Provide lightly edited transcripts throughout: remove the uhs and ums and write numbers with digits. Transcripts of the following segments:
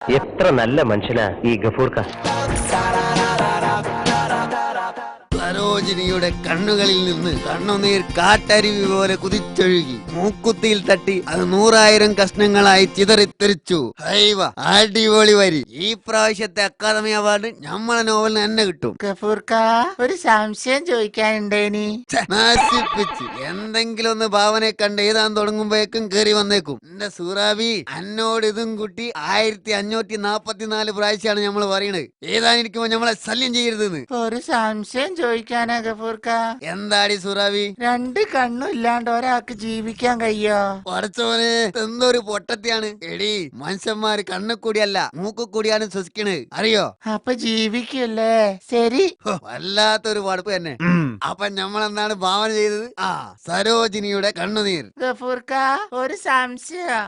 എത്ര നല്ല മനുഷ്യനാ ഈ ഗഫൂർക്ക. സരോജിനിയുടെ കണ്ണുകളിൽ നിന്ന് കണ്ണുനീർ കാട്ടരുവി പോലെ കുതിച്ചൊഴുകി മൂക്കുത്തിയിൽ തട്ടി അത് 100,000 കഷ്ണങ്ങളായി ചിതറിത്തെറിച്ചു. അടിപൊളി വരി. ഈ പ്രാവശ്യത്തെ അക്കാദമി അവാർഡ് നമ്മളെ നോവലിന് തന്നെ കിട്ടും. ഗഫൂർക്ക, ഒരു സംശയം ചോദിക്കാനുണ്ടേനി. നശിപ്പിച്ച് എന്തെങ്കിലും ഒന്ന് ഭാവനെ കണ്ട് എഴുതാൻ തുടങ്ങുമ്പോഴേക്കും കേറി വന്നേക്കും. എന്റെ സൂറാബി, എന്നോട് ഇതും കുട്ടി 1544 പ്രാവശ്യമാണ് നമ്മൾ പറയണത് ഏതാനിരിക്കുമ്പോ നമ്മളെ ശല്യം ചെയ്യരുതെന്ന്. ഒരു സംശയം ചോദിക്കാനാ ഗഫൂർക്ക. എന്താടി സൂറാബി? 2 കണ്ണും ഇല്ലാണ്ട് ഒരാൾക്ക് ജീവിക്കാൻ കഴിയോ? പഠിച്ചോനെ, എന്തൊരു പൊട്ടത്തിയാണ്. എടി, മനുഷ്യന്മാര് കണ്ണു കൂടിയല്ല മൂക്കു കൂടിയാണ് ശ്വസിക്കണത്, അറിയോ? അപ്പൊ ജീവിക്കല്ലേ? ശരി. വല്ലാത്തൊരു പഠിപ്പ് തന്നെ. അപ്പൊ നമ്മളെന്താണ് ഭാവന ചെയ്തത്? സരോജിനിയുടെ കണ്ണുനീർ. ഗഫൂർക്ക, ഒരു സംശയം.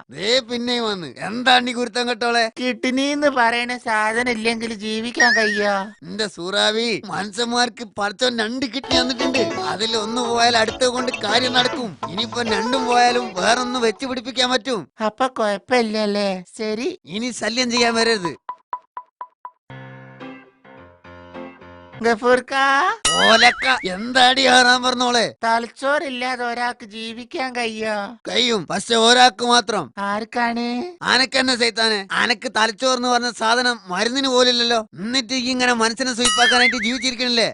പിന്നെയും വന്ന് എന്താണ്ടി കുരുത്തം കെട്ടോളെ? കിഡ്നിന്ന് പറയണ സാധനം ഇല്ലെങ്കിൽ ജീവിക്കാൻ കഴിയോ? എന്റെ സൂറാവി, മനുഷ്യന്മാർക്ക് പഠിച്ചോൻ 2 കിഡ്നി തന്നിട്ടുണ്ട്. അതിൽ ഒന്ന് പോയാൽ അടുത്ത കൊണ്ട് കാര്യം നടക്കും. ഇനിയിപ്പോ 2ഉം പോയാലും വേറൊന്ന് വെച്ച് പിടിപ്പിക്കാൻ പറ്റും. അപ്പൊ കൊഴപ്പില്ലല്ലേ? ശരി. ഇനി ശല്യം ചെയ്യാൻ വരരുത്. ഗഫൂർക്ക, ഓലക്ക, എന്താടി ആറാൻ പറഞ്ഞോളെ? തലച്ചോറില്ലാതെ ഒരാൾക്ക് ജീവിക്കാൻ കഴിയോ? കഴിയും, പക്ഷെ ഒരാൾക്ക് മാത്രം. ആർക്കാണ്? ആനക്കെന്നെ സൈത്താനെ. ആനക്ക് തലച്ചോർന്ന് പറഞ്ഞ സാധനം മരുന്നിന് പോലില്ലല്ലോ. എന്നിട്ട് ഇങ്ങനെ മനസ്സിനെ സ്വീപ്പാക്കാനായിട്ട് ജീവിച്ചിരിക്കണില്ലേ?